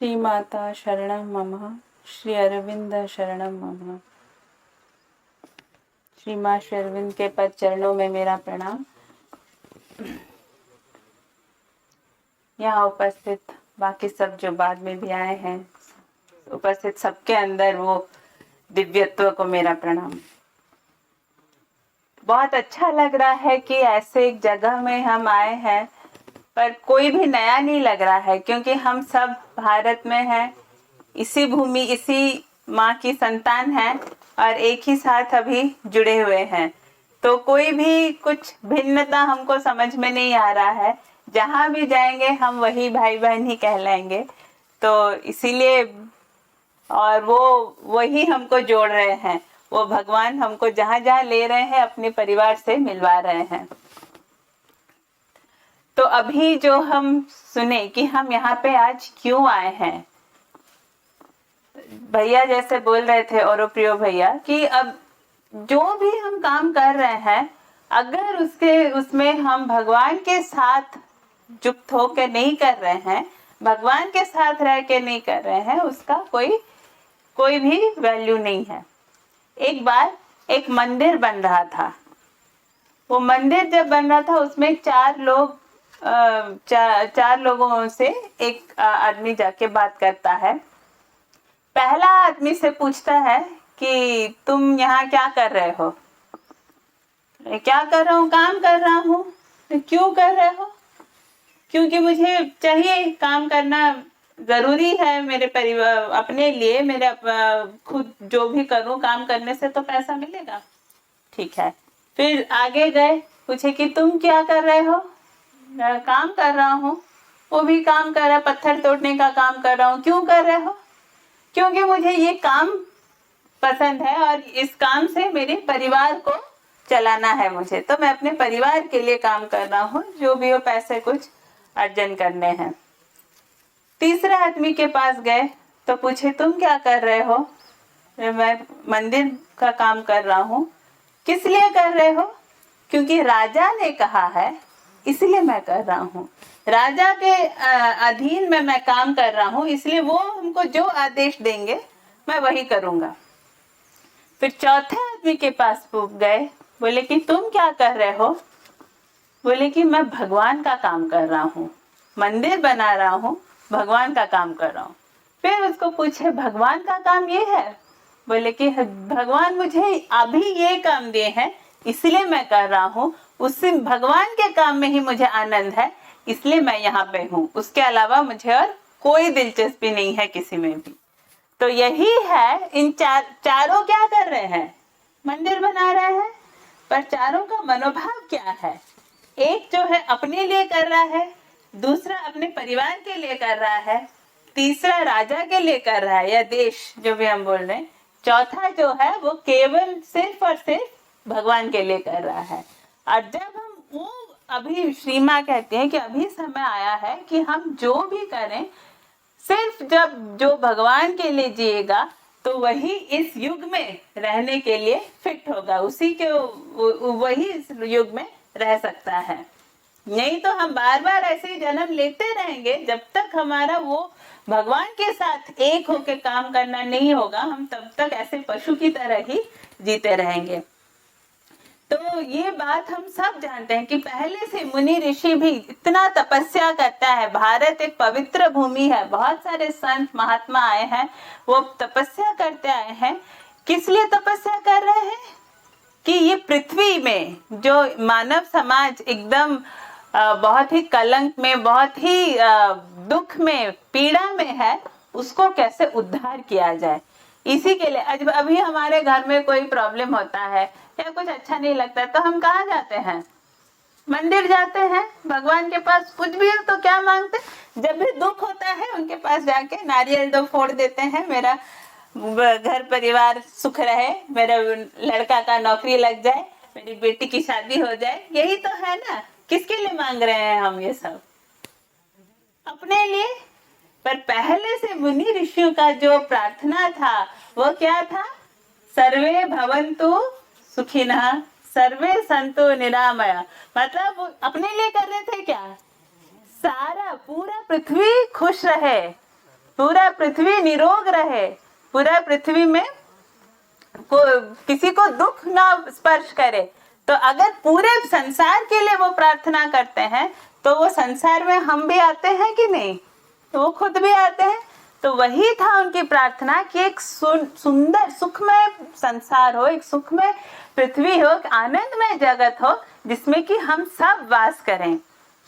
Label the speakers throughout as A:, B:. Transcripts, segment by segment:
A: श्री माता शरणं मम, श्री अरविंद शरणं मम। श्री माँ श्री अरविंद के पद चरणों में मेरा प्रणाम। यहाँ उपस्थित बाकी सब जो बाद में भी आए हैं, उपस्थित सबके अंदर वो दिव्यत्व को मेरा प्रणाम। बहुत अच्छा लग रहा है कि ऐसे एक जगह में हम आए हैं, पर कोई भी नया नहीं लग रहा है, क्योंकि हम सब भारत में हैं, इसी भूमि, इसी माँ की संतान हैं और एक ही साथ अभी जुड़े हुए हैं। तो कोई भी कुछ भिन्नता हमको समझ में नहीं आ रहा है। जहाँ भी जाएंगे हम वही भाई बहन ही कहलाएंगे। तो इसीलिए, और वो वही हमको जोड़ रहे हैं, वो भगवान हमको जहाँ जहाँ ले रहे हैं अपने परिवार से मिलवा रहे हैं। तो अभी जो हम सुने कि हम यहाँ पे आज क्यों आए हैं, भैया जैसे बोल रहे थे और प्रियो भैया, कि अब जो भी हम काम कर रहे हैं, अगर उसमें हम भगवान के साथ युक्त होकर नहीं कर रहे हैं, भगवान के साथ रह के नहीं कर रहे हैं, उसका कोई भी वैल्यू नहीं है। एक बार एक मंदिर बन रहा था। वो मंदिर जब बन रहा था, उसमें चार लोगों से एक आदमी जाके बात करता है। पहला आदमी से पूछता है कि तुम यहाँ क्या कर रहे हो? क्या कर रहा हूँ? काम कर रहा हूँ। क्यों कर रहे हो? क्योंकि मुझे चाहिए, काम करना जरूरी है मेरे परिवार, अपने लिए, मेरे खुद जो भी करूँ, काम करने से तो पैसा मिलेगा। ठीक है। फिर आगे गए, पूछे कि तुम क्या कर रहे हो? काम कर रहा हूँ। वो भी काम कर रहा है, पत्थर तोड़ने का काम कर रहा हूँ। क्यों कर रहे हो? क्योंकि मुझे ये काम पसंद है और इस काम से मेरे परिवार को चलाना है मुझे, तो मैं अपने परिवार के लिए काम कर रहा हूँ, जो भी हो पैसे कुछ अर्जन करने हैं। तीसरे आदमी के पास गए तो पूछे तुम क्या कर रहे हो? मैं मंदिर का काम कर रहा हूँ। किस लिए कर रहे हो? क्योंकि राजा ने कहा है, इसलिए मैं कर रहा हूँ। राजा के अधीन में मैं काम कर रहा हूँ, इसलिए वो हमको जो आदेश देंगे मैं वही करूंगा। फिर चौथे आदमी के पास गए, बोले कि तुम क्या कर रहे हो? बोले कि मैं भगवान का काम कर रहा हूँ, मंदिर बना रहा हूँ, भगवान का काम कर रहा हूँ। फिर उसको पूछे भगवान का काम ये है? बोले कि भगवान मुझे अभी ये काम दिए हैं, इसलिए मैं कर रहा हूँ। उससे भगवान के काम में ही मुझे आनंद है, इसलिए मैं यहाँ पे हूँ। उसके अलावा मुझे और कोई दिलचस्पी नहीं है किसी में भी। तो यही है, इन चारों क्या कर रहे हैं? मंदिर बना रहे हैं, पर चारों का मनोभाव क्या है? एक जो है अपने लिए कर रहा है, दूसरा अपने परिवार के लिए कर रहा है, तीसरा राजा के लिए कर रहा है या देश जो भी हम बोल रहे हैं, चौथा जो है वो केवल सिर्फ और सिर्फ भगवान के लिए कर रहा है। और जब हम वो, अभी श्री माँ कहते हैं कि अभी समय आया है कि हम जो भी करें, सिर्फ जब जो भगवान के लिए जिएगा तो वही इस युग में रहने के लिए फिट होगा, उसी के वही इस युग में रह सकता है। नहीं तो हम बार बार ऐसे ही जन्म लेते रहेंगे, जब तक हमारा वो भगवान के साथ एक होके काम करना नहीं होगा, हम तब तक ऐसे पशु की तरह ही जीते रहेंगे। तो ये बात हम सब जानते हैं कि पहले से मुनि ऋषि भी इतना तपस्या करता है। भारत एक पवित्र भूमि है, बहुत सारे संत महात्मा आए हैं, वो तपस्या करते आए हैं। किस लिए तपस्या कर रहे हैं? कि ये पृथ्वी में जो मानव समाज एकदम बहुत ही कलंक में, बहुत ही दुख में, पीड़ा में है, उसको कैसे उद्धार किया जाए, इसी के लिए। अभी हमारे घर में कोई प्रॉब्लम होता है या कुछ अच्छा नहीं लगता है, तो हम कहाँ जाते हैं? मंदिर जाते हैं, भगवान के पास। कुछ भी हो तो क्या मांगते? जब भी दुख होता है उनके पास जाके नारियल दो फोड़ देते हैं, मेरा घर परिवार सुख रहे, मेरे लड़का का नौकरी लग जाए, मेरी बेटी की शादी हो जाए, यही तो है ना। किसके लिए मांग रहे हैं हम ये सब? अपने लिए। पर पहले से मुनि ऋषियों का जो प्रार्थना था वो क्या था? सर्वे भवन्तु सुखिनः, सर्वे सन्तु निरामया। मतलब वो अपने लिए कर रहे थे क्या? सारा पूरा पृथ्वी खुश रहे, पूरा पृथ्वी निरोग रहे, पूरा पृथ्वी में किसी को दुख ना स्पर्श करे। तो अगर पूरे संसार के लिए वो प्रार्थना करते हैं तो वो संसार में हम भी आते हैं कि नहीं, तो वो खुद भी आते हैं। तो वही था उनकी प्रार्थना कि एक सुंदर सुखमय संसार हो, एक सुखमय पृथ्वी हो, एक आनंदमय जगत हो जिसमें कि हम सब वास करें।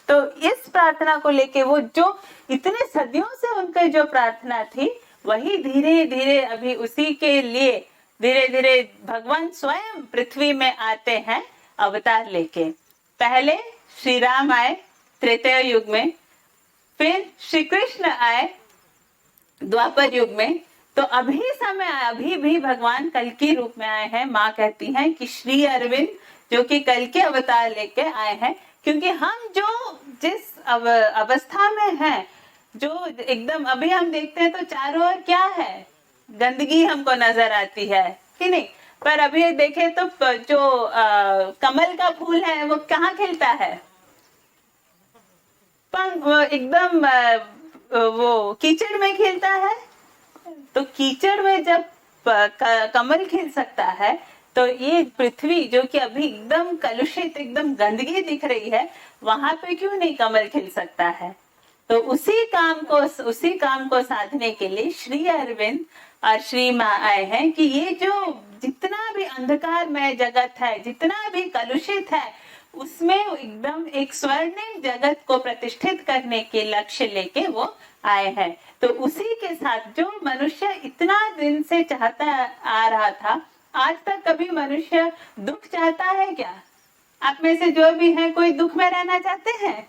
A: तो इस प्रार्थना को लेके वो जो इतने सदियों से उनकी जो प्रार्थना थी, वही धीरे धीरे अभी उसी के लिए धीरे धीरे भगवान स्वयं पृथ्वी में आते हैं अवतार लेके। पहले श्री राम आए त्रेता युग में, फिर श्री कृष्ण आए द्वापर युग में। तो अभी समय आया, अभी भी भगवान कल की रूप में आए हैं। माँ कहती हैं कि श्री अरविंद जो कि कल के अवतार लेके आए हैं, क्योंकि हम जो जिस अवस्था में हैं, जो एकदम अभी हम देखते हैं तो चारों ओर क्या है, गंदगी हमको नजर आती है कि नहीं। पर अभी देखें तो जो कमल का फूल है वो कहाँ खिलता है, एकदम वो कीचड़ में खिलता है। तो कीचड़ में जब कमल खिल सकता है, तो ये पृथ्वी जो कि अभी एकदम कलुषित, एकदम गंदगी दिख रही है, वहां पे क्यों नहीं कमल खिल सकता है। तो उसी काम को साधने के लिए श्री अरविंद और श्री माँ आए हैं कि ये जो जितना भी अंधकारमय जगत है, जितना भी कलुषित है, उसमें एकदम एक स्वर्णिम जगत को प्रतिष्ठित करने के लक्ष्य लेके वो आए हैं। तो उसी के साथ जो मनुष्य इतना दिन से चाहता आ रहा था, आज तक कभी मनुष्य दुख चाहता है क्या? आप में से जो भी हैं, कोई दुख में रहना चाहते हैं?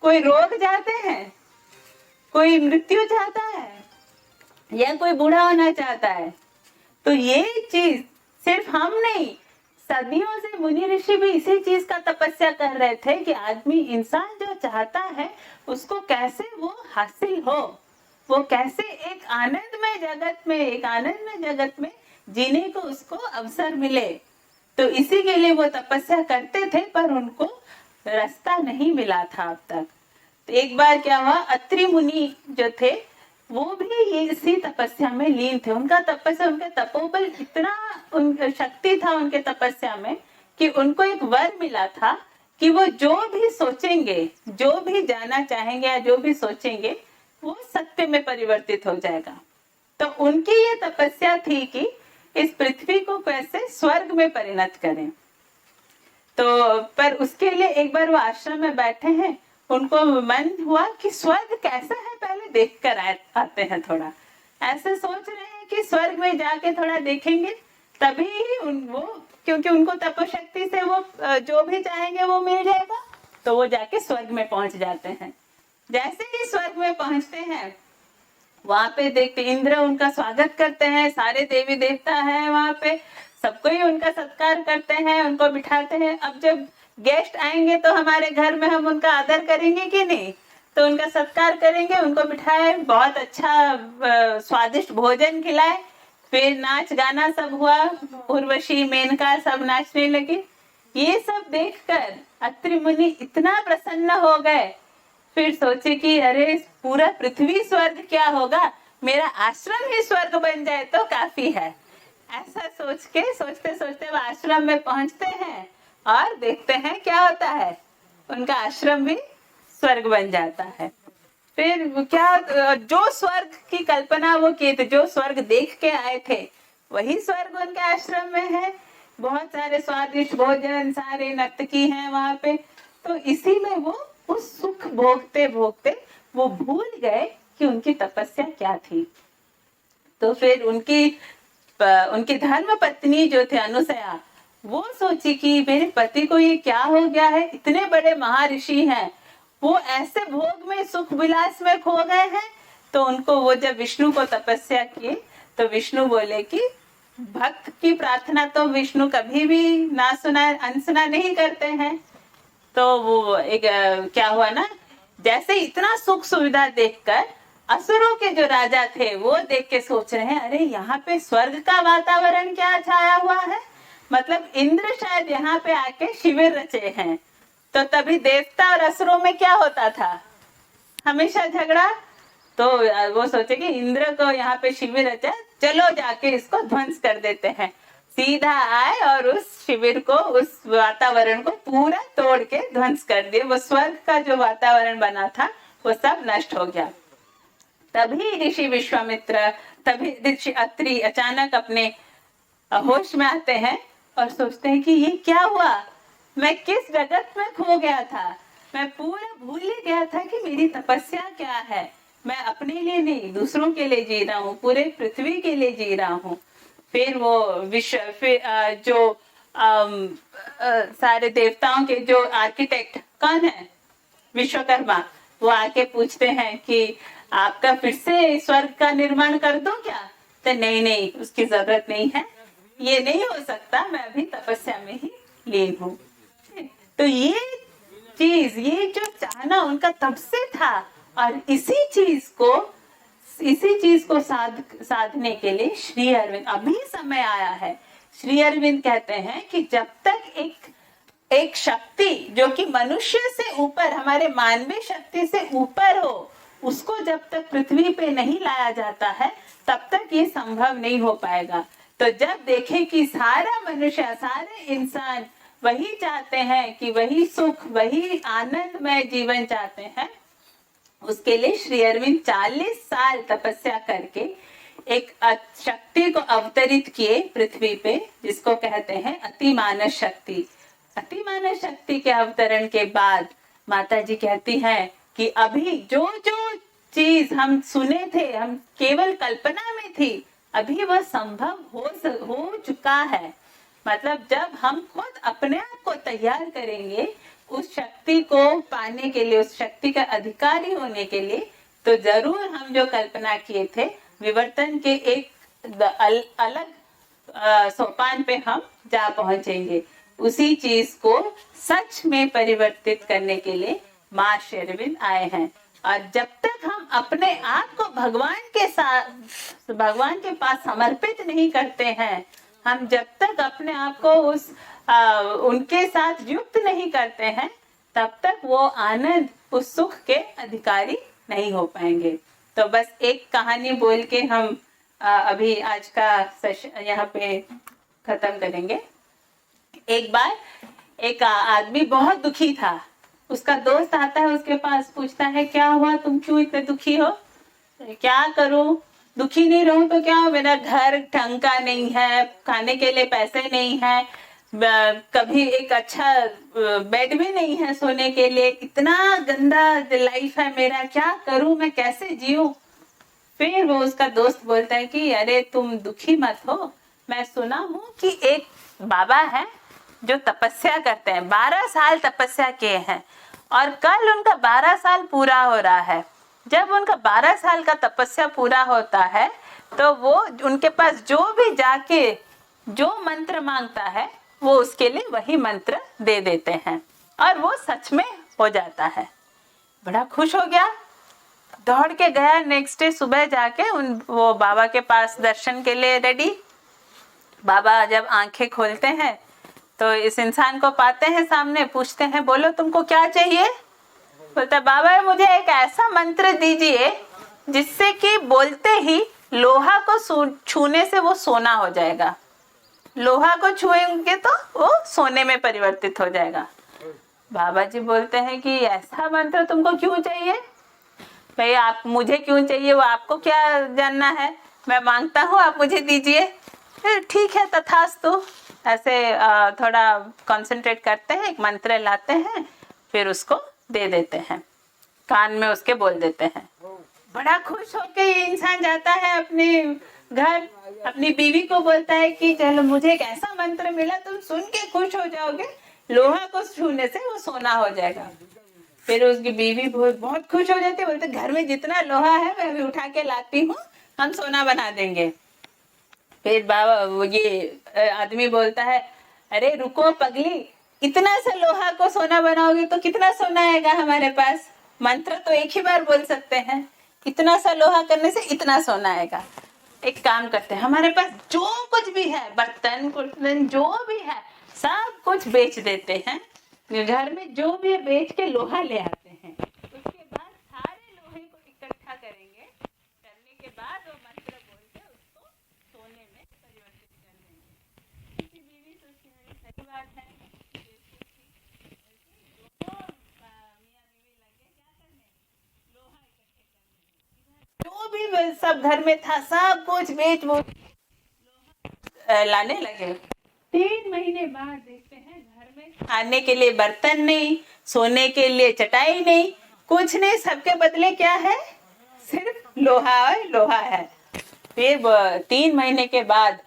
A: कोई रोग चाहते हैं? कोई मृत्यु चाहता है? या कोई बूढ़ा होना चाहता है? तो ये चीज सिर्फ हम नहीं, सदियों से मुनि ऋषि भी इसी चीज का तपस्या कर रहे थे कि आदमी, इंसान जो चाहता है उसको कैसे वो हासिल हो, वो कैसे एक आनंदमय जगत में जीने को उसको अवसर मिले। तो इसी के लिए वो तपस्या करते थे, पर उनको रास्ता नहीं मिला था अब तक। तो एक बार क्या हुआ, अत्रि मुनि जो थे वो भी इसी तपस्या में लीन थे। उनका तपोबल इतना शक्ति था उनके तपस्या में कि उनको एक वर मिला था कि वो जो भी सोचेंगे, जो भी जाना चाहेंगे या जो भी सोचेंगे, वो सत्य में परिवर्तित हो जाएगा। तो उनकी ये तपस्या थी कि इस पृथ्वी को कैसे स्वर्ग में परिणत करें। तो पर उसके लिए एक बार वो आश्रम में बैठे हैं, उनको मन हुआ कि स्वर्ग कैसा है पहले देख कर आते हैं। थोड़ा ऐसे सोच रहे हैं कि स्वर्ग में जाके थोड़ा देखेंगे, तभी ही वो, क्योंकि उनको तपशक्ति से वो जो भी चाहेंगे वो मिल जाएगा। तो वो जाके स्वर्ग में पहुंच जाते हैं। जैसे ही स्वर्ग में पहुंचते हैं, वहां पे देखते इंद्र उनका स्वागत करते हैं, सारे देवी देवता हैं वहां पे, सबको ही उनका सत्कार करते हैं, उनको बिठाते हैं। अब जब गेस्ट आएंगे तो हमारे घर में हम उनका आदर करेंगे कि नहीं, तो उनका सत्कार करेंगे, उनको बिठाए, बहुत अच्छा स्वादिष्ट भोजन खिलाए, फिर नाच गाना सब हुआ, उर्वशी मेनका सब नाचने लगी। ये सब देखकर अत्रि मुनि इतना प्रसन्न हो गए, फिर सोचे कि अरे पूरा पृथ्वी स्वर्ग क्या होगा, मेरा आश्रम ही स्वर्ग बन जाए तो काफी है। ऐसा सोच के सोचते सोचते वो आश्रम में पहुंचते हैं और देखते हैं क्या होता है, उनका आश्रम भी स्वर्ग बन जाता है। फिर क्या, जो स्वर्ग की कल्पना वो किए थे, जो स्वर्ग देख के आए थे, वही स्वर्ग उनके आश्रम में है। बहुत सारे स्वादिष्ट भोजन, सारे नर्तकी हैं वहां पे। तो इसी में वो उस सुख भोगते भोगते वो भूल गए कि उनकी तपस्या क्या थी। तो फिर उनकी धर्म पत्नी जो थे अनुसया, वो सोची कि मेरे पति को ये क्या हो गया है, इतने बड़े महर्षि हैं, वो ऐसे भोग में, सुख विलास में खो गए हैं। तो उनको वो जब विष्णु को तपस्या किए, तो विष्णु बोले कि भक्त की प्रार्थना तो विष्णु कभी भी ना सुना अनसुना नहीं करते हैं। तो वो एक क्या हुआ ना, जैसे इतना सुख सुविधा देखकर असुरों के जो राजा थे वो देख के सोच रहे हैं, अरे यहाँ पे स्वर्ग का वातावरण क्या छाया हुआ है, मतलब इंद्र शायद यहाँ पे आके शिविर रचे हैं। तो तभी देवता और असुरों में क्या होता था, हमेशा झगड़ा तो वो सोचे कि इंद्र को यहाँ पे शिविर अच्छा, चलो जाके इसको ध्वंस कर देते हैं। सीधा आए और उस शिविर को, उस वातावरण को पूरा तोड़ के ध्वंस कर दिए। वो स्वर्ग का जो वातावरण बना था वो सब नष्ट हो गया। तभी ऋषि विश्वामित्र, तभी ऋषि अत्रि अचानक अपने होश में आते हैं और सोचते हैं कि ये क्या हुआ, मैं किस जगत में खो गया था, मैं पूरा भूल ही गया था कि मेरी तपस्या क्या है। मैं अपने लिए नहीं, दूसरों के लिए जी रहा हूँ, पूरे पृथ्वी के लिए जी रहा हूँ। फिर वो जो सारे देवताओं के जो आर्किटेक्ट कौन है, विश्वकर्मा, वो आके पूछते हैं कि आपका फिर से स्वर्ग का निर्माण कर दूं क्या? तो नहीं नहीं, उसकी जरूरत नहीं है, ये नहीं हो सकता, मैं अभी तपस्या में ही लीन हूँ। तो ये चीज, ये जो चाहना उनका तब से था, और इसी चीज को साधने के लिए श्री अरविंद, अभी समय आया है। श्री अरविंद कहते हैं कि जब तक एक शक्ति जो कि मनुष्य से ऊपर, हमारे मानवीय शक्ति से ऊपर हो, उसको जब तक पृथ्वी पे नहीं लाया जाता है, तब तक ये संभव नहीं हो पाएगा। तो जब देखें कि सारा मनुष्य, सारे इंसान वही चाहते हैं कि वही सुख, वही आनंदमय जीवन चाहते हैं, उसके लिए श्री अरविंद 40 साल तपस्या करके एक शक्ति को अवतरित किए पृथ्वी पे, जिसको कहते हैं अतिमानस शक्ति। अतिमानस शक्ति के अवतरण के बाद माता जी कहती हैं कि अभी जो जो चीज हम सुने थे, हम केवल कल्पना में थी, अभी वह संभव हो चुका है। मतलब जब हम खुद अपने आप को तैयार करेंगे उस शक्ति को पाने के लिए, उस शक्ति का अधिकारी होने के लिए, तो जरूर हम जो कल्पना किए थे विवर्तन के एक अलग सोपान पे हम जा पहुंचेंगे। उसी चीज को सच में परिवर्तित करने के लिए मां श्री अरविंद आए हैं। और जब तक हम अपने आप को भगवान के पास समर्पित नहीं करते हैं, हम जब तक अपने आप को उनके साथ युक्त नहीं करते हैं, तब तक वो आनंद, उस सुख के अधिकारी नहीं हो पाएंगे। तो बस एक कहानी बोल के हम अभी आज का सेशन यहाँ पे खत्म करेंगे। एक बार एक आदमी बहुत दुखी था, उसका दोस्त आता है उसके पास, पूछता है क्या हुआ, तुम क्यों इतने दुखी हो? क्या करूं, दुखी नहीं रहूं तो क्या हो, मेरा घर ढंग का नहीं है, खाने के लिए पैसे नहीं है, कभी एक अच्छा बेड भी नहीं है सोने के लिए, इतना गंदा लाइफ है मेरा, क्या करूं, मैं कैसे जीऊं? फिर वो उसका दोस्त बोलता है कि अरे तुम दुखी मत हो, मैं सुना हूं कि एक बाबा है जो तपस्या करते हैं, 12 साल तपस्या किए हैं, और कल उनका 12 साल पूरा हो रहा है। जब उनका 12 साल का तपस्या पूरा होता है तो वो उनके पास जो भी जाके जो मंत्र मांगता है वो उसके लिए वही मंत्र दे देते हैं, और वो सच में हो जाता है। बड़ा खुश हो गया, दौड़ के गया, नेक्स्ट डे सुबह जाके वो बाबा के पास दर्शन के लिए रेडी। बाबा जब आंखें खोलते हैं तो इस इंसान को पाते हैं सामने, पूछते हैं बोलो तुमको क्या चाहिए? बोलता बाबा मुझे एक ऐसा मंत्र दीजिए जिससे कि बोलते ही लोहा को छूने से वो सोना हो जाएगा, लोहा को छुएंगे तो वो सोने में परिवर्तित हो जाएगा। बाबा जी बोलते हैं कि ऐसा मंत्र तुमको क्यों चाहिए? भाई आप मुझे क्यों चाहिए वो आपको क्या जानना है, मैं मांगता हूँ, आप मुझे दीजिए। ठीक है तथास्तु। ऐसे थोड़ा कंसंट्रेट करते हैं, एक मंत्र लाते हैं, फिर उसको दे देते हैं, कान में उसके बोल देते हैं। बड़ा खुश होके ये इंसान जाता है अपने घर, अपनी बीवी को बोलता है कि चलो मुझे एक ऐसा मंत्र मिला, तुम सुन के खुश हो जाओगे, लोहा को छूने से वो सोना हो जाएगा। फिर उसकी बीवी बहुत खुश हो जाती है, बोलते घर में जितना लोहा है मैं भी उठा के लाती हूँ, हम सोना बना देंगे। फिर बाबा ये आदमी बोलता है अरे रुको पगली, इतना सा लोहा को सोना बनाओगे तो कितना सोना आएगा हमारे पास, मंत्र तो एक ही बार बोल सकते हैं, इतना सा लोहा करने से इतना सोना आएगा। एक काम करते हैं, हमारे पास जो कुछ भी है, बर्तन जो भी है सब कुछ बेच देते हैं, घर में जो भी है बेच के लोहा ले आते हैं, उसके बाद सारे लोहे को इकट्ठा करेंगे बाद वो मंत्र बोल के उसको सोने में परिवर्तित कर देंगे। उसकी बीवी सोचती है सही बात है, मियाँ बीवी लगे क्या करने, लोहा इकट्ठे करने, जो भी सब घर में था सब कुछ बेच वो लाने लगे। 3 महीने बाद देखते हैं घर में खाने के लिए बर्तन नहीं, सोने के लिए चटाई नहीं, कुछ नहीं, सबके बदले क्या है, सिर्फ लोहा है, लोहा है। फिर 3 महीने के बाद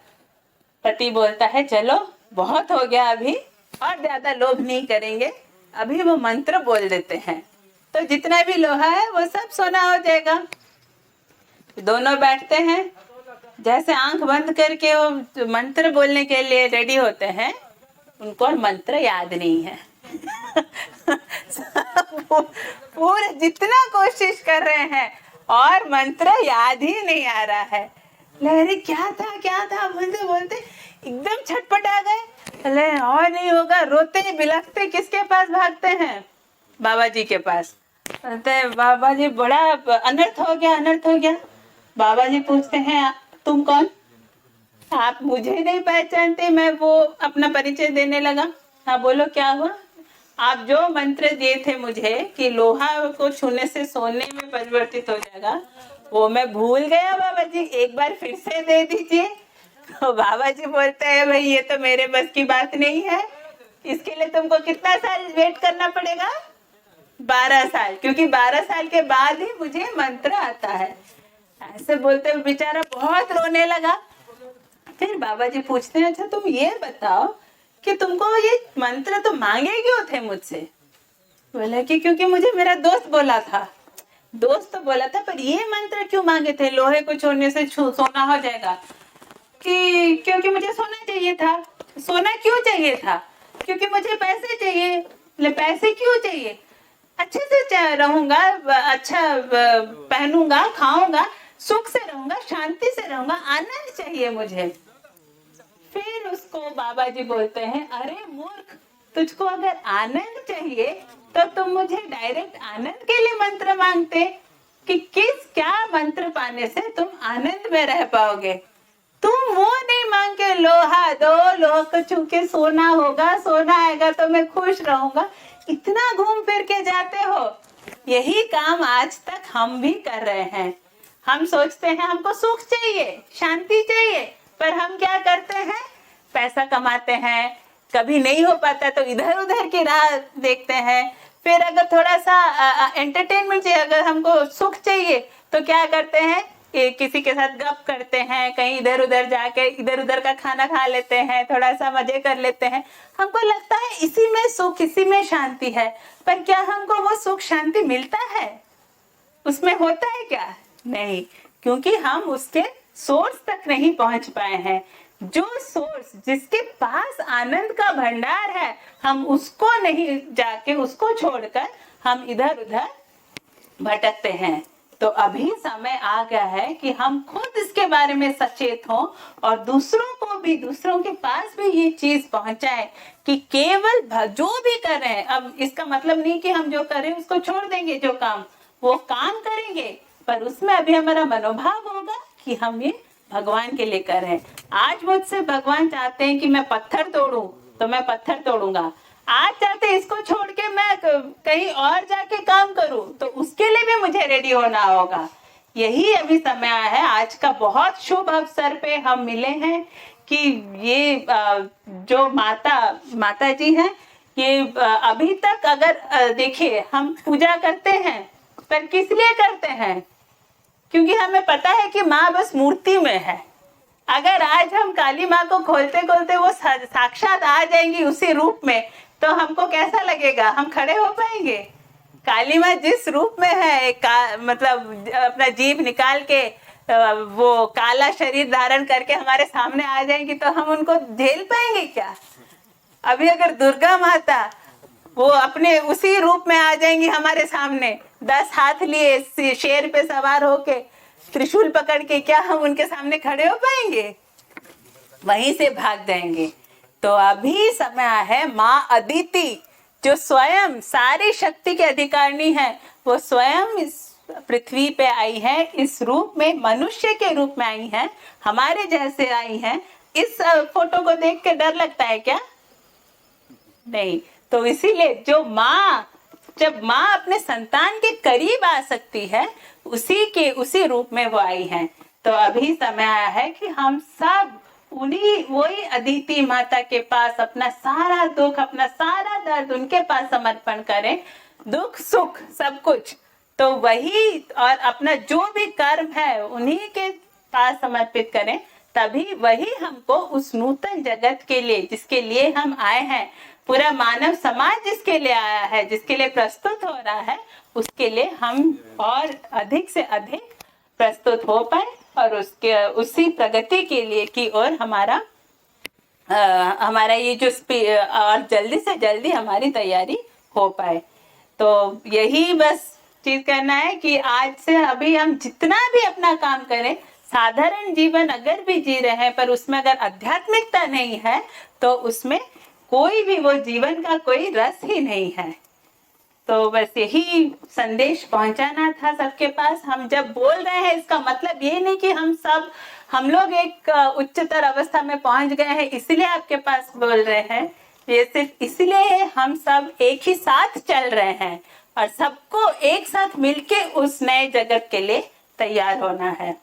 A: पति बोलता है चलो बहुत हो गया, अभी और ज्यादा लोभ नहीं करेंगे, अभी वो मंत्र बोल देते हैं तो जितना भी लोहा है वो सब सोना हो जाएगा। दोनों बैठते हैं, जैसे आंख बंद करके वो मंत्र बोलने के लिए रेडी होते हैं, उनको मंत्र याद नहीं है। पूरे जितना कोशिश कर रहे हैं और मंत्र याद ही नहीं आ रहा है। लहरी क्या था बोलते बोलते एकदम छटपटा गए, अरे और नहीं होगा, रोते बिलखते किसके पास भागते हैं, बाबा जी के पास। बोलते बाबा जी बड़ा अनर्थ हो गया। बाबा जी पूछते हैं तुम कौन, आप मुझे नहीं पहचानते। मैं वो अपना परिचय देने लगा। हाँ बोलो क्या हुआ, आप जो मंत्र दिए थे मुझे कि लोहा को छूने से सोने में परिवर्तित हो जाएगा, वो मैं भूल गया बाबा जी, एक बार फिर से दे दीजिए। तो बाबा जी बोलते हैं भाई ये तो मेरे बस की बात नहीं है, इसके लिए तुमको कितना साल वेट करना पड़ेगा, 12 साल, क्योंकि 12 साल के बाद ही मुझे मंत्र आता है। ऐसे बोलते हुए बेचारा बहुत रोने लगा। फिर बाबा जी पूछते हैं अच्छा तुम ये बताओ कि तुमको ये मंत्र तो मांगे क्यों थे मुझसे। बोला कि क्योंकि मुझे मेरा दोस्त बोला था, दोस्त तो बोला था, पर ये मंत्र क्यों मांगे थे, लोहे को छोड़ने से सोना हो जाएगा। कि क्योंकि मुझे सोना चाहिए था। सोना क्यों चाहिए था, क्योंकि मुझे पैसे चाहिए। पैसे क्यों चाहिए, अच्छे से रहूंगा, अच्छा पहनूंगा, खाऊंगा, सुख से रहूंगा, शांति से रहूंगा, आनंद चाहिए मुझे। फिर उसको बाबा जी बोलते हैं अरे मूर्ख, तुझको अगर आनंद चाहिए तो तुम मुझे डायरेक्ट आनंद के लिए मंत्र मांगते कि क्या मंत्र पाने से तुम आनंद में रह पाओगे। तुम वो नहीं मांग के लोहा दो, लोहा को छू के सोना होगा, सोना आएगा तो मैं खुश रहूंगा, इतना घूम फिर के जाते हो। यही काम आज तक हम भी कर रहे हैं। हम सोचते हैं हमको सुख चाहिए, शांति चाहिए, पर हम क्या करते हैं, पैसा कमाते हैं, कभी नहीं हो पाता तो इधर उधर की राह देखते हैं। फिर अगर थोड़ा सा एंटरटेनमेंट चाहिए, अगर हमको सुख चाहिए तो क्या करते हैं, किसी के साथ गप करते हैं, कहीं इधर उधर जाके इधर उधर का खाना खा लेते हैं, थोड़ा सा मजे कर लेते हैं। हमको लगता है इसी में सुख, इसी में शांति है, पर क्या हमको वो सुख शांति मिलता है, उसमें होता है क्या, नहीं, क्योंकि हम उसके सोर्स तक नहीं पहुंच पाए हैं। जो सोर्स, जिसके पास आनंद का भंडार है, हम उसको नहीं जाके, उसको छोड़कर हम इधर उधर भटकते हैं। तो अभी समय आ गया है कि हम खुद इसके बारे में सचेत हों और दूसरों को भी, दूसरों के पास भी ये चीज पहुंचाए कि केवल जो भी कर रहे हैं, अब इसका मतलब नहीं कि हम जो करें उसको छोड़ देंगे, जो काम वो काम करेंगे, पर उसमें अभी हमारा मनोभाव होगा कि हम ये भगवान के लिए कर रहे हैं। आज मुझसे भगवान चाहते हैं कि मैं पत्थर तोड़ूं तो मैं पत्थर तोड़ूंगा, आज चाहते इसको छोड़ के मैं कहीं और जाके काम करूं तो उसके लिए भी मुझे रेडी होना होगा। यही अभी समय आया है, आज का बहुत शुभ अवसर पे हम मिले हैं कि ये जो माता जी हैं, ये अभी तक अगर देखिए हम पूजा करते हैं, पर किस लिए करते हैं, क्योंकि हमें पता है कि माँ बस मूर्ति में है। अगर आज हम काली माँ को खोलते खोलते वो साक्षात आ जाएंगी उसी रूप में, तो हमको कैसा लगेगा, हम खड़े हो पाएंगे। काली माँ जिस रूप में है, मतलब अपना जीभ निकाल के वो काला शरीर धारण करके हमारे सामने आ जाएंगी, तो हम उनको झेल पाएंगे क्या। अभी अगर दुर्गा माता वो अपने उसी रूप में आ जाएंगी हमारे सामने, 10 हाथ लिए शेर पे सवार होके त्रिशूल पकड़ के, क्या हम उनके सामने खड़े हो पाएंगे, वहीं से भाग जाएंगे। तो अभी समय है, माँ अदिति जो स्वयं सारी शक्ति के अधिकारिणी है, वो स्वयं इस पृथ्वी पे आई है, इस रूप में, मनुष्य के रूप में आई है, हमारे जैसे आई है। इस फोटो को देख के डर लगता है क्या? नहीं। तो इसीलिए जब माँ अपने संतान के करीब आ सकती है, उसी रूप में वो आई है। तो अभी समय आया है कि हम सब वही अदिति माता के पास अपना सारा दुख, अपना सारा दर्द उनके पास समर्पण करें, दुख सुख सब कुछ। तो वही, और अपना जो भी कर्म है उन्हीं के पास समर्पित करें, तभी वही हमको उस नूतन जगत के लिए, जिसके लिए हम आए हैं, पूरा मानव समाज जिसके लिए आया है, जिसके लिए प्रस्तुत हो रहा है, उसके लिए हम और अधिक से अधिक प्रस्तुत हो पाए और उसी प्रगति के लिए की ओर हमारा ये जो और जल्दी से जल्दी हमारी तैयारी हो पाए। तो यही बस चीज करना है कि आज से अभी हम जितना भी अपना काम करें, साधारण जीवन अगर भी जी रहे हैं, पर उसमें अगर आध्यात्मिकता नहीं है तो उसमें कोई भी वो जीवन का कोई रस ही नहीं है। तो बस यही संदेश पहुंचाना था सबके पास। हम जब बोल रहे हैं, इसका मतलब ये नहीं कि हम लोग एक उच्चतर अवस्था में पहुंच गए हैं इसलिए आपके पास बोल रहे हैं। ये सिर्फ इसलिए हम सब एक ही साथ चल रहे हैं और सबको एक साथ मिलके उस नए जगत के लिए तैयार होना है।